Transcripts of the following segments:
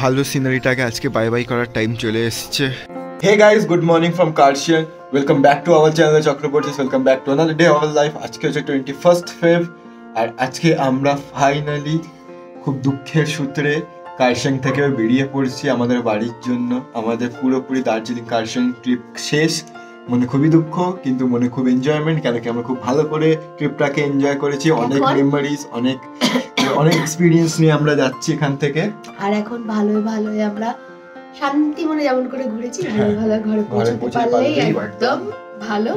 ভালো সিনারিটাকে আজকে bye bye করার টাইম চলে এসেছে। Hey guys, good morning from Kurseong. Welcome back to our channel Chakraborty. Welcome back to another day of our life. আজকে হচ্ছে 21 ফেব আর আজকে আমরা ফাইনালি খুব দুঃখের সূত্রে কার্শিয়াং থেকে বেরিয়ে পড়ছি আমাদের বাড়ির জন্য। আমাদের পুরোপুরি দার্জিলিং কার্শিয়াং ট্রিপ শেষ। মনে খুবই দুঃখ, কিন্তু মনে খুব এনজয়মেন্ট, কেন কি আমরা খুব ভালো করে ট্রিপটাকে এনজয় করেছি। অনেক মেমোরিজ, অনেক এক্সপিরিয়েন্স নিয়ে আমরা যাচ্ছি এখান থেকে। আর এখন ভালোই আমরা শান্তি মনে যেমন করে ঘুরেছি, ভালো ঘরে পৌঁছাতে পারলেই একদম ভালো।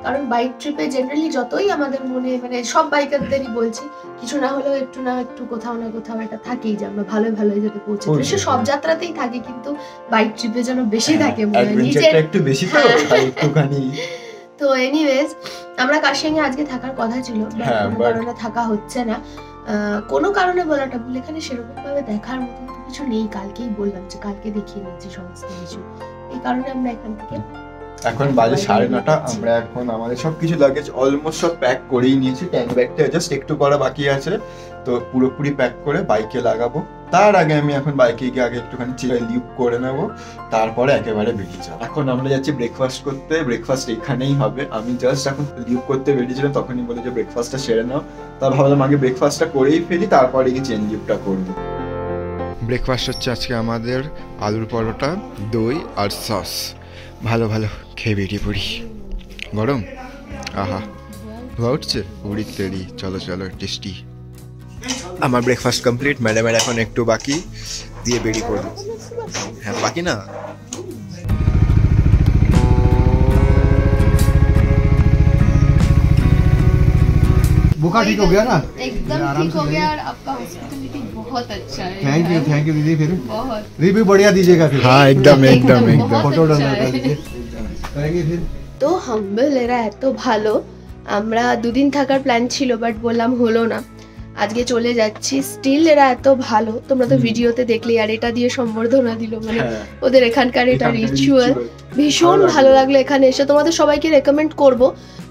কারণ বাইক ট্রিপে জেনারেলি যতই আমাদের মনে মানে সব বাইকারদেরই বলছি, কিছু না হলেও একটু কোথাও না কোথাও একটা থাকেই যে আমরা ভালোই যাতে পৌঁছাতে। সে সব যাত্রাতেই থাকে, কিন্তু বাইক ট্রিপে যেন বেশি থাকে মনে হয়, নিজের একটু বেশি তো একটুখানি। তো এনিওয়েজ, আমরা কার্শিয়াং এ আজকে থাকার কথা ছিল, কারণে থাকা হচ্ছে না। কোনো কারণে বলাটা ভুল, এখানে সেরকম ভাবে দেখার মতো কিছু নেই। কালকেই বললাম যে কালকে দেখিয়ে নিয়েছি সমস্ত কিছু, এই কারণে আমরা এখান থেকে এখন বাজে 9:30। আমরা এখন আমাদের সবকিছু লাগেজ অলমোস্ট সব প্যাক করেই নিয়েছি। ট্যাঙ্ক ব্যাগটা জাস্ট একটু করা বাকি আছে, তো পুরোপুরি প্যাক করে বাইকে লাগাবো। তার আগে আমি এখন বাইকে গিয়ে আগে একটুখানি লিউপ করে নেব, তারপরে একেবারে বেরিয়ে যাবো। এখন আমরা যাচ্ছি ব্রেকফাস্ট করতে। ব্রেকফাস্ট এখানেই হবে। আমি জাস্ট এখন লিউপ করতে বেরিয়েছিলাম, তখনই বলে যে ব্রেকফাস্টটা সেরে নাও। তা ভাবলাম আগে ব্রেকফাস্টটা করেই ফেলি, তারপরে গিয়ে চেন লিউপটা করবো। ব্রেকফাস্ট হচ্ছে আজকে আমাদের আলুর পরোটা, দই আর সস। ভালো খেয়ে বেরিয়ে পড়ি। গরম, আহা ধোয়া উঠছে উড়ির তেড়ি। চলো টেস্টি। আমার ব্রেকফাস্ট কমপ্লিট। ম্যাডামের এখন একটু বাকি, দিয়ে বেরিয়ে পড়বো। হ্যাঁ, বাকি না। बुखार ठीक हो गया ना? एकदम ठीक हो गया। और आपका हॉस्पिटलिटी बहुत अच्छा है। थैंक यू दीदी। फिर बहुत रिव्यू बढ़िया दीजिएगा फिर। हाँ, एकदम फोटो डालना दीजिए। फिर তো হাম্বল এরা এত ভালো। আমরা দুদিন থাকার প্ল্যান ছিল, বাট বললাম হলো না, আজকে চলে যাচ্ছি। স্টিল এরা এত ভালো, তোমরা তো ভিডিওতে দেখলে। আর এটা দিয়ে সম্বর্ধনা দিল, মানে ওদের এখানকার এটা রিচুয়াল ভীষণ ভালো লাগলো। এখানে এসে তোমাদের সবাইকে রেকমেন্ড করব,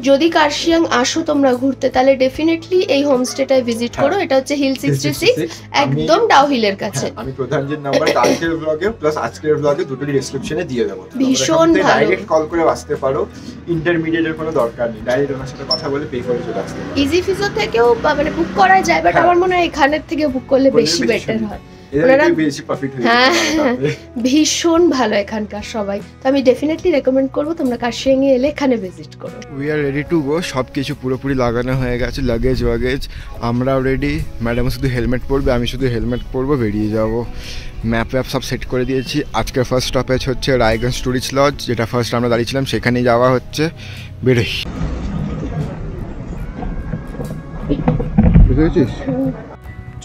যদি কার্শিয়াং আসো তোমরা ঘুরতে, তাহলে ডেফিনেটলি এই হোমস্টেটায় ভিজিট করো। এটা হচ্ছে হিল 66, একদম ডাউ হিলের কাছে। আমি প্রধানজির নাম্বার কালকের ব্লগে প্লাস আজকের ব্লগে দুটোই ডেসক্রিপশনে দিয়ে দেব। ভীষণ ভালো, ডাইরেক্ট কল করে আসতে পারো, ইন্টারমিডিয়েটের কোনো দরকার নেই। ডাইরেক্ট ওনার সাথে কথা বলে পে করে চলে আসতে পারো। ইজি ফিজো থেকেও মানে বুক করা যায়, বাট আমার মনে হয় এখানের থেকে বুক করলে বেশি বেটার হয়। ভীষণ ভালো এখানকার সবাই। তো আমি ডেফিনেটলি রেকমেন্ড করবো তোমরা কার্শিয়াং এ এলে এখানে ভিজিট করো। We are ready to go. সব কিছু পুরোপুরি লাগানো হয়ে গেছে, লাগেজ আমরাও রেডি। ম্যাডাম শুধু হেলমেট পরবে, আমি শুধু হেলমেট পরবো, বেরিয়ে যাবো। ম্যাপ সব সেট করে দিয়েছি। আজকের ফার্স্ট স্টপেজ হচ্ছে রায়গঞ্জ টুরিস্ট লজ, যেটা ফার্স্ট আমরা দাঁড়িয়েছিলাম, সেখানেই যাওয়া হচ্ছে। বেরোই। বুঝতে পেরেছিস?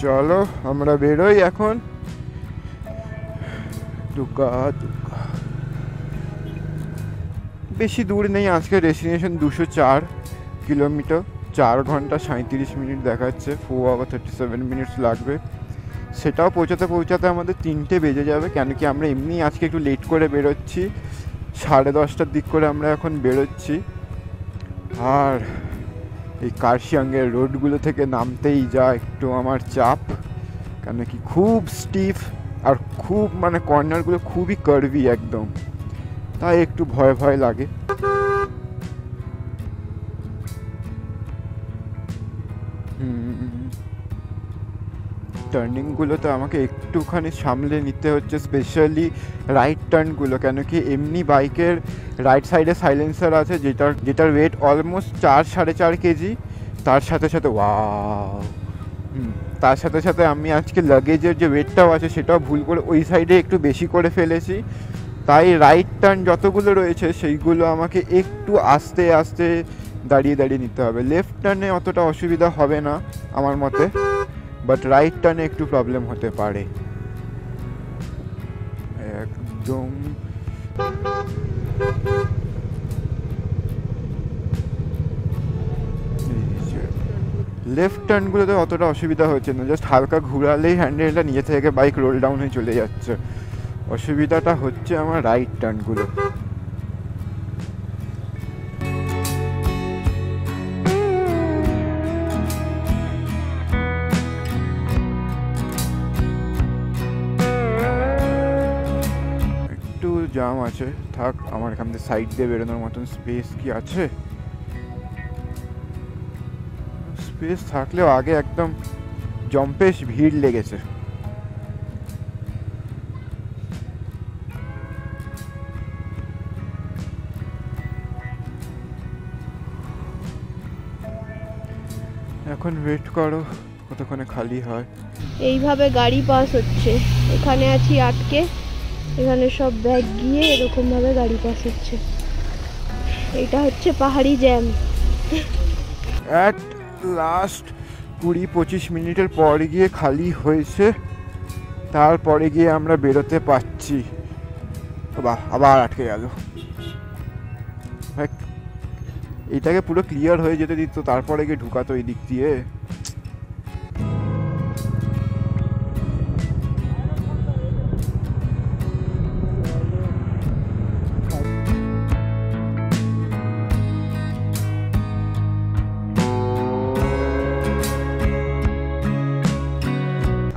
চলো আমরা বেরোই এখন। বেশি দূর নেই। আজকের ডেস্টিনেশন 204 কিলোমিটার, 4 ঘন্টা 37 মিনিট দেখাচ্ছে। 4 আওয়ার 37 মিনিটস লাগবে। সেটাও পৌঁছাতে আমাদের 3টে বেজে যাবে, কেন কি আমরা এমনি আজকে একটু লেট করে বেরোচ্ছি। 10:30টার দিক করে আমরা এখন বেরোচ্ছি। আর এই কার্শিয়াংয়ের রোডগুলো থেকে নামতেই যা একটু আমার চাপ, কেন কি খুব স্টিফ আর খুব মানে কর্নারগুলো খুবই কার্ভি একদম, তাই একটু ভয় লাগে। টার্নিংগুলোতে আমাকে একটুখানি সামলে নিতে হচ্ছে, স্পেশালি রাইট টার্নগুলো, কেন কি এমনি বাইকের রাইট সাইডে সাইলেন্সার আছে যেটার ওয়েট অলমোস্ট 4-4.5 কেজি। তার সাথে আমি আজকে লাগেজের যে ওয়েটটাও আছে সেটাও ভুল করে ওই সাইডে একটু বেশি করে ফেলেছি। তাই রাইট টার্ন যতগুলো রয়েছে সেইগুলো আমাকে একটু আস্তে দাঁড়িয়ে নিতে হবে। লেফট টার্নে অতটা অসুবিধা হবে না আমার মতে, বাট রাইট টার্নে একটু প্রবলেম হতে পারে। একদম লেফট টার্নগুলোতে অতটা অসুবিধা হচ্ছে না, জাস্ট হালকা ঘুরালেই হ্যান্ডেলটা নিজে থেকে বাইক রোল ডাউন হয়ে চলে যাচ্ছে। অসুবিধাটা হচ্ছে আমার রাইট টার্নগুলো। জ্যাম আছে। থাক, আমার এখান থেকে সাইড দিয়ে বেরোনোর মতন স্পেস কি আছে? স্পেস থাকলেও আগে একদম জম্পেশ ভিড় লেগেছে। এখন ওয়েট করো কতক্ষণে খালি হয়। এইভাবে গাড়ি পাস হচ্ছে, এখানে আছি আটকে, এখানে সব ব্যাগ গিয়ে এরকম ভাবে গাড়ি পাস হচ্ছে। এটা হচ্ছে পাহাড়ি জ্যাম। অ্যাট লাস্ট 20-25 মিনিটের পর গিয়ে খালি হয়েছে, তারপরে গিয়ে আমরা বেরোতে পারছি। বাহ, আবার আটকে গেল। এটাকে পুরো ক্লিয়ার হয়ে যেতে দিত, তারপরে গিয়ে ঢুকাতো এই দিক দিয়ে।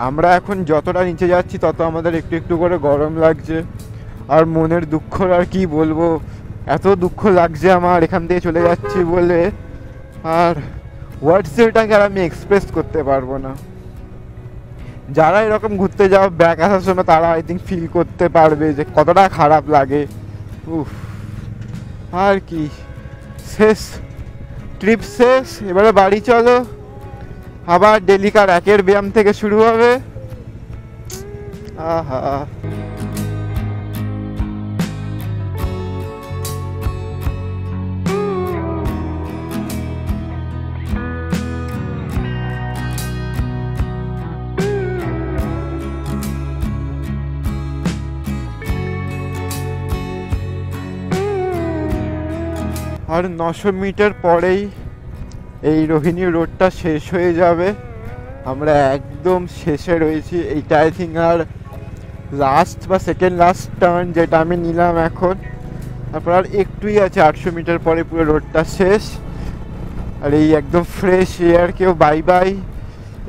আমরা এখন যতটা নিচে যাচ্ছি তত আমাদের একটু একটু করে গরম লাগছে, আর মনের দুঃখ আর কি বলবো, এত দুঃখ লাগছে আমার এখান থেকে চলে যাচ্ছি বলে, আর ওয়ার্ডসটাকে আর আমি এক্সপ্রেস করতে পারবো না। যারা এরকম ঘুরতে যাও ব্যাক আসার সময় তারা আই থিঙ্ক ফিল করতে পারবে যে কতটা খারাপ লাগে। উফ, আর কি, শেষ ট্রিপ শেষ, এবারে বাড়ি চলো, আবার ডেলিকার একের ব্যায়াম থেকে শুরু হবে। আহা, আর 900 মিটার পরেই এই রোহিণী রোডটা শেষ হয়ে যাবে। আমরা একদম শেষে রয়েছি। এইটা আই থিঙ্ক আর লাস্ট বা সেকেন্ড লাস্ট টার্ন যেটা আমি নিলাম এখন। তারপর আর একটুই আছে, 800 মিটার পরে পুরো রোডটা শেষ। আর এই একদম ফ্রেশ এয়ারকেও বাই বাই,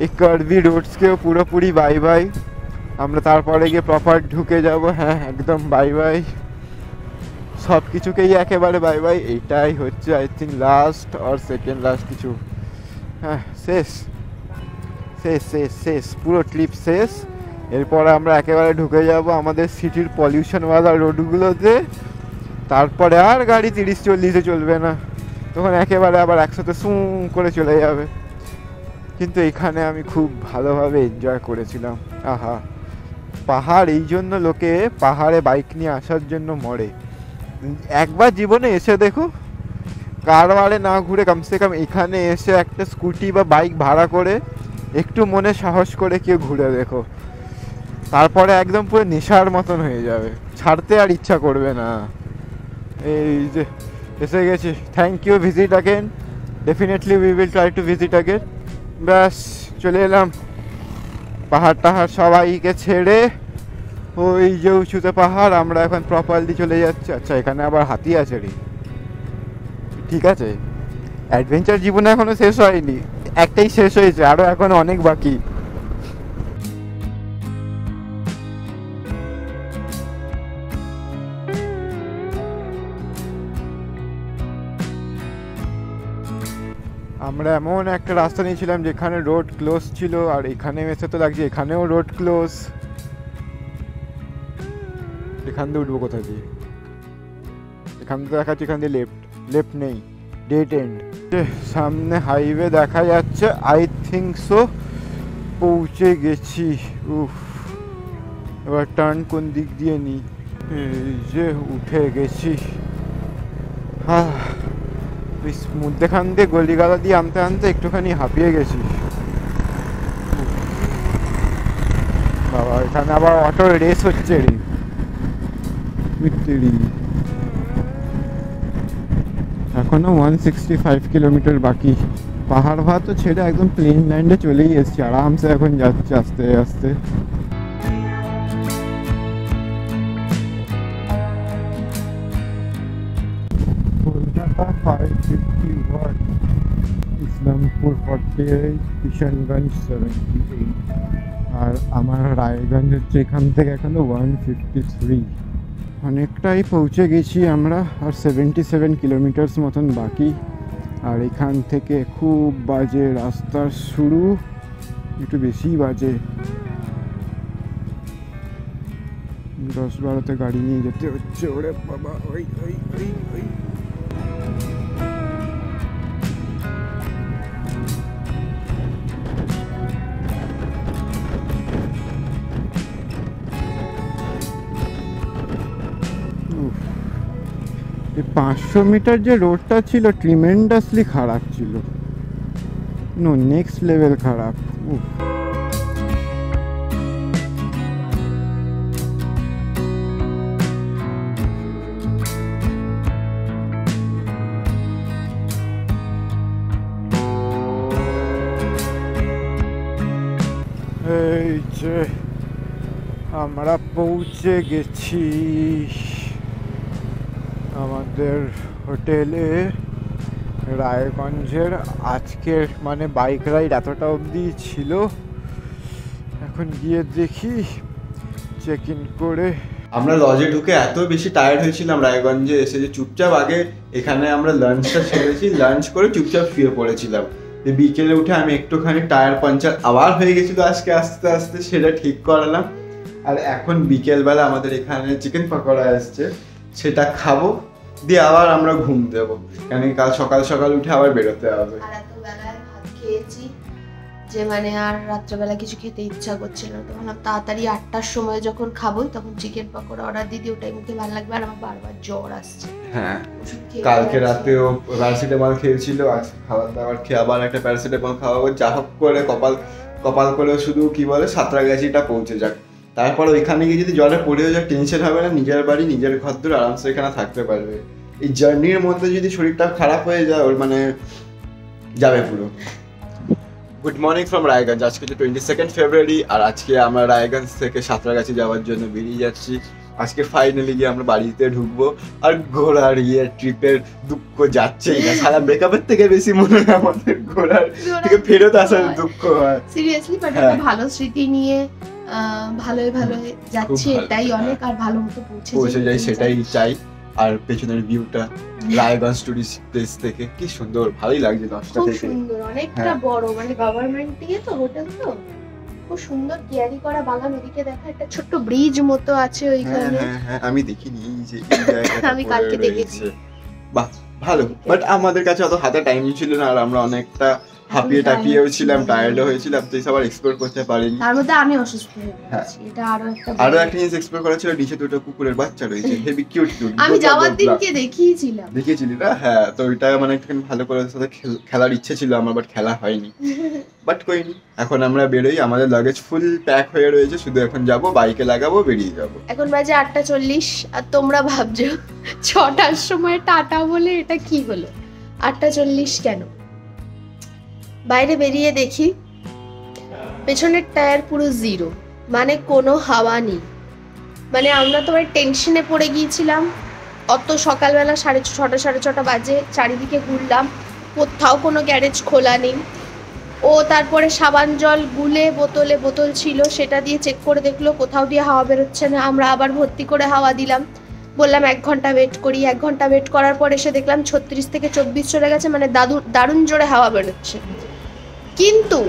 এই কার্ভি রোডসকেও পুরোপুরি বাই বাই। আমরা তারপরে গিয়ে প্রপার ঢুকে যাব। হ্যাঁ, একদম বাই বাই, সব কিছুকেই একেবারে বাই বাই। এইটাই হচ্ছে আই থিঙ্ক লাস্ট আর সেকেন্ড লাস্ট কিছু। হ্যাঁ, শেষ শেষ শেষ শেষ, পুরো ট্রিপ শেষ। এরপরে আমরা একেবারে ঢুকে যাব আমাদের সিটির পলিউশনওয়ালা রোডগুলোতে। তারপরে আর গাড়ি 30-40-এ চলবে না, তখন একেবারে আবার 100-তে সুঁ করে চলে যাবে। কিন্তু এখানে আমি খুব ভালোভাবে এনজয় করেছিলাম। আহা, পাহাড়, এই জন্য লোকে পাহাড়ে বাইক নিয়ে আসার জন্য মরে। একবার জীবনে এসে দেখো, কারবারে না ঘুরে কমসে কম এখানে এসে একটা স্কুটি বা বাইক ভাড়া করে একটু মনে সাহস করে কেউ ঘুরে দেখো, তারপরে একদম পুরো নেশার মতন হয়ে যাবে, ছাড়তে আর ইচ্ছা করবে না। এই যে এসে গেছি, thank you, visit again, definitely we will try to visit again. ব্যাস চলে এলাম পাহাড় টাহাড় সবাইকে ছেড়ে। ওই যে উঁচুতে পাহাড়, আমরা এখন প্রপারলি চলে যাচ্ছি। আচ্ছা, এখানে আবার হাতি আছে রে, ঠিক আছে। অ্যাডভেঞ্চার জীবনে এখনো শেষ হয়নি, একটাই শেষ হয়েছে, আরো এখন অনেক বাকি। আমরা এমন একটা রাস্তা নিয়েছিলাম যেখানে রোড ক্লোজ ছিল, আর এখানে এসে তো লাগছে এখানেও রোড ক্লোজ। এখান দিয়ে উঠবো কোথা দিয়ে? এখান থেকে দেখাচ্ছি এখান দিয়ে লেফট নেই, ডেড এন্ড। সামনে হাইওয়ে দেখা যাচ্ছে, আই থিঙ্ক সো পৌঁছে গেছি। উফ, এবার টার্ন কোন দিক দিয়ে নিই? এই যে উঠে গেছি। হ্যাঁ, মধ্যেখান দিয়ে গলিগালা দিয়ে আনতে আনতে একটুখানি হাঁপিয়ে গেছি। বাবা, এখানে আবার অটো রেস হচ্ছে রে। এখনো 165 কিলোমিটার বাকি। পাহাড় ভাত তো ছেড়ে একদম প্লেন ল্যান্ডে চলেই এসছি, আরামসে এখন যাচ্ছে আস্তে আস্তে। কলকাতা 551, ইসলামপুর 48, কিষানগঞ্জ 78, আর আমার রায়গঞ্জ হচ্ছে এখান থেকে এখনো 153। অনেকটাই পৌঁছে গেছি আমরা, আর 77 কিলোমিটার্স মতন বাকি। আর এখান থেকে খুব বাজে রাস্তার শুরু, একটু বেশি বাজে, 10-12তে গাড়ি নিয়ে যেতে হচ্ছে। ওরে বাবা, ওই ওই ওই ওই এই 500 মিটার যে রোডটা ছিল ট্রিমেন্ডাসলি খারাপ ছিল, নেক্সট লেভেল খারাপ। এই যে আমরা পৌঁছে গেছি আমাদের হোটেলে রায়গঞ্জের। আজকের মানে বাইক রাইড এতটা অবধি ছিল, এখন গিয়ে দেখি চেক ইন করে। আমরা লজে ঢুকে এত বেশি টায়ার্ড হয়েছিলাম রায়গঞ্জে এসে যে চুপচাপ আগে এখানে আমরা লাঞ্চটা সেরেছি, লাঞ্চ করে চুপচাপ শুয়ে পড়েছিলাম। বিকেলে উঠে আমি একটুখানি টায়ার পাঞ্চার আবার হয়ে গেছিল আজকে, আস্তে আস্তে সেটা ঠিক করালাম। আর এখন বিকেলবেলা আমাদের এখানে চিকেন পকোড়া আসছে, সেটা খাবো, দিয়ে আবার আমরা ঘুম দেবো, কেন কাল সকাল সকাল উঠে আবার বেরোতে হবে। আর এত বেলায় ভাত খেয়েছি যে মানে আর রাত্রেবেলা কিছু খেতে ইচ্ছা করছিল না, তো ভাবলাম তাড়াতাড়ি 8টার সময় যখন খাবোই তখন চিকেন পকোড়া অর্ডার দিয়ে দিই, ওটাই মুখে ভালো লাগবে। আর আমার বারবার জ্বর আসছে। হ্যাঁ, কালকে রাতেও প্যারাসিটামল খেয়েছিল, আজ খাবার দাবার খেয়ে আবার একটা প্যারাসিটামল খাওয়াবো, যা হোক করে কপাল করে শুধু কি বলে সাঁতরাগাছিটা পৌঁছে যাক। তারপর ওইখানে গিয়ে যদি জলে পড়েও যাক টেনশন হবে না, নিজের বাড়ি নিজের ঘর ধরে আরামসে এখানে থাকতে পারবে। এই জার্নির মধ্যে যদি শরীরটা খারাপ হয়ে যায় ওর মানে যাবে পুরো। Good morning from Raiganj. আজকে হচ্ছে 22 ফেব্রুয়ারি, আর আজকে আমরা রায়গঞ্জ থেকে সাঁতরাগাছি যাওয়ার জন্য বেরিয়ে যাচ্ছি। আজকে ফাইনালি গিয়ে আমরা বাড়িতে ঢুকবো। আর ঘোরার ট্রিপের দুঃখ যাচ্ছেই না, সারা ব্রেকআপের থেকে বেশি মনে হয় আমাদের ঘোরার থেকে ফেরত আসার দুঃখ হয়। সিরিয়াসলি, বাট একটা ভালো স্মৃতি নিয়ে ভালোই যাচ্ছি, এটাই অনেক। আর ভালো মতো পৌঁছে যাই সেটাই চাই। আর পেছনের ভিউটা রায়গঞ্জ টুরিস্ট প্লেস থেকে কি সুন্দর, ভালোই লাগছে। 10টা থেকে সুন্দর, অনেকটা বড়, মানে গভর্নমেন্ট দিয়ে তো হোটেল, তো খুব সুন্দর কেয়ারি করা বাগান। ওদিকে দেখা একটা ছোট্ট ব্রিজ মতো আছে ওইখানে। হ্যাঁ, আমি দেখিনি যে আমি কালকে দেখেছি। বাহ, ভালো। বাট আমাদের কাছে অত হাতে টাইম ছিল না, আর আমরা অনেকটা হাঁপিয়ে টাপিয়েও ছিলাম, টায়ার্ডও হয়েছিলাম, তো সবার এক্সপ্লোর করতে পারিনি। তার মধ্যে আমি অসুস্থ হয়ে গেছি। এটা আরো একটা জিনিস এক্সপ্লোর করা ছিল, নিচে দুটো কুকুরের বাচ্চা রয়েছে, হেভি কিউট। আমি যাওয়ার দিনকে দেখিয়েছিলি না? হ্যাঁ, তো ওইটা মানে একটুখানি ভালো করে সাথে খেলার ইচ্ছে ছিল আমার, বাট খেলা হয়নি। বাট কইনি, এখন আমরা বেরোই, আমাদের লাগেজ ফুল প্যাক হয়ে রয়েছে, শুধু এখন যাব, বাইকে লাগাবো, বেরিয়ে যাব। এখন বাজে 8:40, আর তোমরা ভাবছো 6টার সময় টাটা বলে এটা কি হলো, 8:40 কেন? বাইরে বেরিয়ে দেখি পেছনের টায়ার পুরো জিরো, মানে কোনো হাওয়া নেই। মানে আমরা তো টেনশনে পড়ে গিয়েছিলাম। অত সকালবেলা 6:30 6:30 বাজে, চারিদিকে ঘুরলাম, কোথাও কোনো গ্যারেজ খোলা নেই। ও তারপরে সাবান জল গুলে বোতল ছিল, সেটা দিয়ে চেক করে দেখলো কোথাও দিয়ে হাওয়া বেরোচ্ছে না। আমরা আবার ভর্তি করে হাওয়া দিলাম, বললাম 1 ঘন্টা ওয়েট করি। 1 ঘন্টা ওয়েট করার পর এসে দেখলাম 36 থেকে 24 চলে গেছে, মানে দারুণ জোরে হাওয়া বেরোচ্ছে, কিন্তু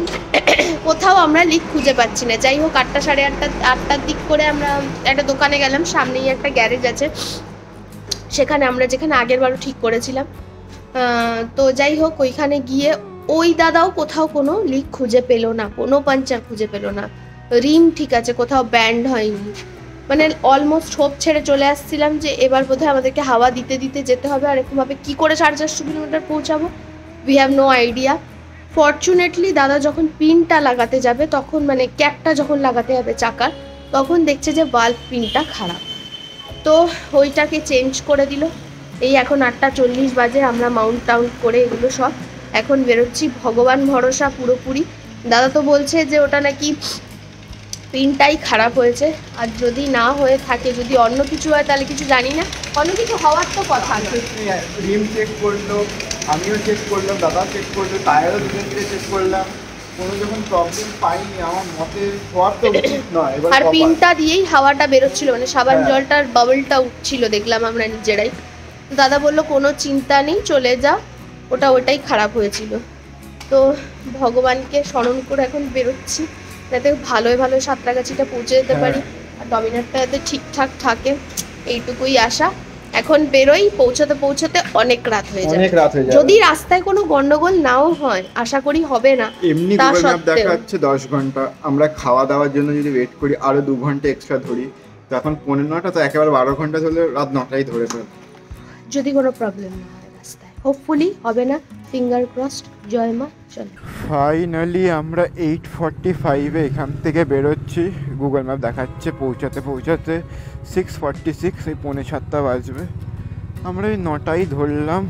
কোথাও আমরা লিক খুঁজে পাচ্ছি না। যাই হোক, 8টা 8:30 দিক করে আমরা একটা দোকানে গেলাম, সামনেই একটা গ্যারেজ আছে, সেখানে আমরা যেখানে আগের বারও ঠিক করেছিলাম। তো যাই হোক, ওইখানে গিয়ে ওই দাদাও কোথাও কোনো লিক খুঁজে পেলো না, কোনো পাঞ্চার খুঁজে পেলো না। রিম ঠিক আছে, কোথাও ব্যান্ড হয়নি। মানে অলমোস্ট হোপ ছেড়ে চলে আসছিলাম যে এবার বোধহয় আমাদেরকে হাওয়া দিতে দিতে যেতে হবে, আর এরকমভাবে কী করে 450 কিলোমিটার পৌঁছাবো, we have no idea. Fortunately দাদা যখন পিনটা লাগাতে যাবে, তখন মানে ক্যাপটা যখন লাগাতে হবে চাকার, তখন দেখছে যে বাল্ব পিনটা খারাপ, তো ওইটাকে চেঞ্জ করে দিল। এই এখন 8:40 বাজে, আমরা মাউন্ট টাউন করে এগুলো সব এখন বেরোচ্ছি, ভগবান ভরসা পুরোপুরি। দাদা তো বলছে যে ওটা নাকি পিনটাই খারাপ হয়েছে, আর যদি না হয়ে থাকে, যদি অন্য কিছু হয় তাহলে কিছু জানি না, অন্য কিছু হওয়ার তো কথা না। রিম চেক করলো, আমিও চেক করলাম, দাদা চেক করলো, টায়ারও দুজন মিলে চেক করলাম, কোনো যখন প্রবলেম পাইনি আমার মতে হওয়ার তো উচিত নয়। এবার আর পিনটা দিয়েই হাওয়াটা বেরোচ্ছিল, মানে সাবান হ্যাঁ। জলটার বাবলটা উঠছিল দেখলাম আমরা নিজেরাই। তো দাদা বললো কোনো চিন্তা নেই, চলে যা, ওটাই খারাপ হয়েছিল। তো ভগবানকে স্মরণ করে এখন বেরোচ্ছি, যাতে ভালোই সাঁতরাগাছিটা পৌঁছে যেতে পারি, আর ডমিনারটা যাতে ঠিকঠাক থাকে, এইটুকুই আশা। এখন বেরোই, পৌঁছাতে অনেক রাত হয়ে যাবে। অনেক রাত হয়ে যাবে। যদি রাস্তায় কোনো গন্ডগোল নাও হয়, আশা করি হবে না। এমনি তা গুগল ম্যাপ সত্ত্বেও। দেখাচ্ছে 10 ঘন্টা, আমরা খাওয়া দাওয়ার জন্য যদি ওয়েট করি আরো 2 ঘন্টা এক্সট্রা ধরি, তো এখন 15টা, তো একেবারে 12 ঘন্টা ধরলে রাত 9টাই ধরে ফেল। যদি কোনো প্রবলেম না হয় রাস্তায়, হোপফুলি হবে না, ফিঙ্গার ক্রসড। জয় মা। চলো ফাইনালি আমরা 8:45 এখান থেকে বেরোচ্ছি। গুগল ম্যাপ দেখাচ্ছে পৌঁছাতে 6:46, এই 6:45 বাজবে। আমরা এই 9টাই ধরলাম,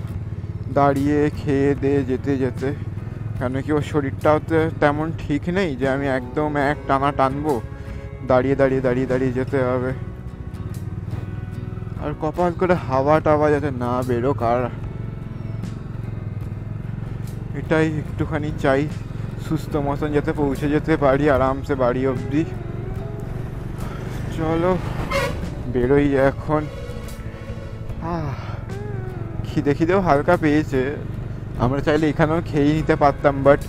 দাঁড়িয়ে খেয়ে দিয়ে যেতে। কেন কি ওর শরীরটাও তো তেমন ঠিক নেই যে আমি একদম এক টানা টানবো, দাঁড়িয়ে যেতে হবে। আর কপাল করে হাওয়া টাওয়া যাতে না বেরোক, আর এটাই একটুখানি চাই, সুস্থ মতন যাতে পৌঁছে যেতে পারি আরামসে বাড়ি অবধি। চলো বেরোই এখন। খিদেও হালকা পেয়েছে, আমরা চাইলে এখানেও খেয়ে নিতে পারতাম, বাট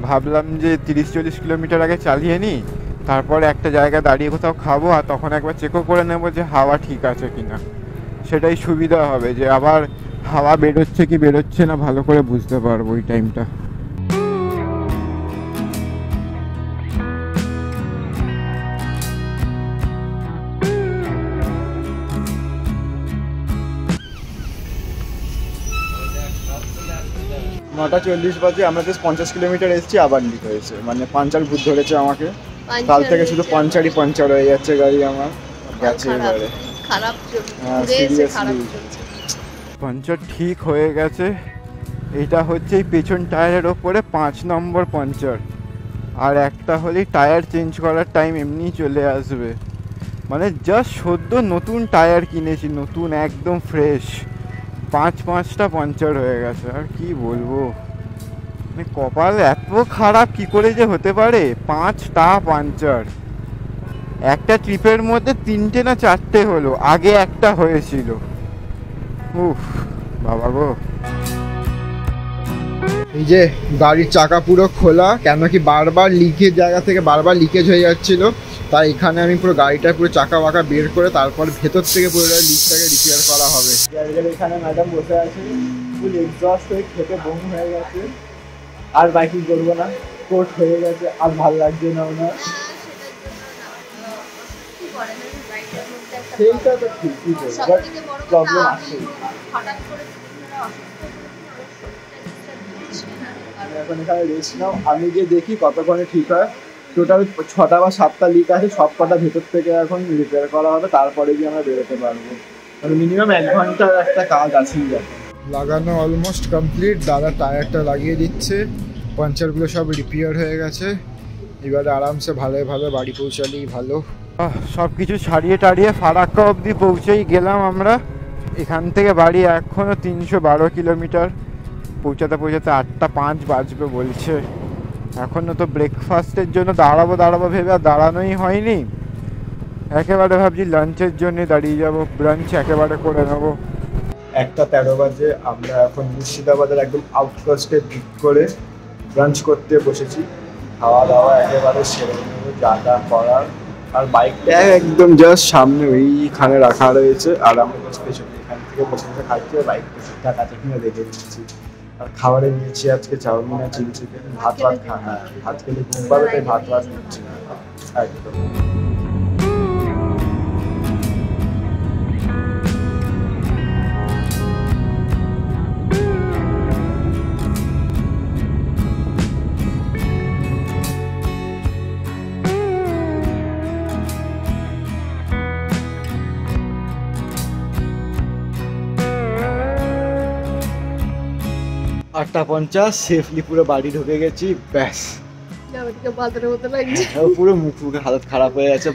ভাবলাম যে 30-40 কিলোমিটার আগে চালিয়ে নিই, তারপরে একটা জায়গায় দাঁড়িয়ে কোথাও খাবো, আর তখন একবার চেকও করে নেবো যে হাওয়া ঠিক আছে কিনা। সেটাই সুবিধা হবে, যে আবার হাওয়া বেরোচ্ছে কি বেরোচ্ছে না ভালো করে বুঝতে পারবো ওই টাইমটা। নটা 40 বাজে, আমরা জাস্ট 50 কিলোমিটার এসেছি, আবার লিক হয়েছে, মানে পাঞ্চার ভূত ধরেছে আমাকে। কাল থেকে শুধু পাঞ্চার হয়ে যাচ্ছে গাড়ি আমার, গেছে এবারে খারাপ হ্যাঁ, seriously। পাঞ্চার ঠিক হয়ে গেছে। এইটা হচ্ছে এই পেছন টায়ারের ওপরে 5 নম্বর পাঞ্চার, আর একটা হলেই টায়ার চেঞ্জ করার টাইম এমনি চলে আসবে। মানে জাস্ট সদ্য নতুন টায়ার কিনেছি, নতুন একদম ফ্রেশ, 5টা পাঞ্চার হয়ে গেছে। আর কি বলবো, মানে কপাল এত খারাপ কি করে যে হতে পারে, 5টা পাঞ্চার একটা ট্রিপের মধ্যে, 3টে না 4টে হলো, আগে একটা হয়েছিল। উফ বাবা গো। এই যে গাড়ির চাকা পুরো খোলা, কেন কি বারবার লিকের জায়গা থেকে বারবার লিকেজ হয়ে যাচ্ছিল, তাই এখানে আমি পুরো গাড়িটা পুরো চাকা বাঁকা বের করে তারপর ভেতর থেকে পুরো লিকটাকে রিপেয়ার করা হবে। এখানে ম্যাডাম বসে আছে, ফুল এক্সস্ট হয়ে খেতে বমি হয়ে গেছে, আর বাইকিং করবো না, কোট হয়ে গেছে, আর ভালো লাগছে না ওনার। সেইটা তো ঠিকই তো, বাট প্রবলেম আছে। এখন এখানে রেস্ট নাও, আমি গিয়ে দেখি কতক্ষণে ঠিক হয়। টোটাল 6টা বা 7টা লিক আছে, সব কটা ভেতর থেকে এখন রিপেয়ার করা হবে, তারপরে গিয়ে আমরা বেরোতে পারবো। মানে মিনিমাম 1 ঘন্টার একটা কাজ আছেই। এখন লাগানো অলমোস্ট কমপ্লিট, দাদা টায়ারটা লাগিয়ে দিচ্ছে, পাঞ্চারগুলো সব রিপেয়ার হয়ে গেছে, এবারে আরামসে ভালো বাড়ি পৌঁছালেই ভালো। সব কিছু ছাড়িয়ে টাড়িয়ে ফারাক্কা অবধি পৌঁছেই গেলাম আমরা। এখান থেকে বাড়ি এখনও 312 কিলোমিটার, পৌঁছাতে 8টা 5 বাজবে বলছে। এখনও তো ব্রেকফাস্টের জন্য দাঁড়াবো ভেবে আর দাঁড়ানোই হয়নি। একেবারে ভাবছি লাঞ্চের জন্য দাঁড়িয়ে যাব, ব্রাঞ্চ একেবারে করে নেবো। 1:13 বাজে, আমরা এখন মুর্শিদাবাদের একদম আউটকাস্টে দিক করে ব্রাঞ্চ করতে বসেছি। খাওয়া দাওয়া একেবারে সেরে নেবো, যা করার। আর বাইকটা একদম জাস্ট সামনে ওইখানে রাখা রয়েছে, আর আমরা পেছনে এখান থেকে বসে খাচ্ছি, বাইকটা ঠিকঠাক আছে কিনা দেখে নিচ্ছি। আর খাবারে নিয়েছি আজকে চাউমিন আর চিলি চিকেন, ভাত খেলে ঘুম পাবে, তাই ভাত নিচ্ছি না একদম। আটটা 50 সেফলি পুরো বাড়ি ঢুকে গেছি, ব্যাস। পুরো মুখে হালত খারাপ হয়ে গেছে।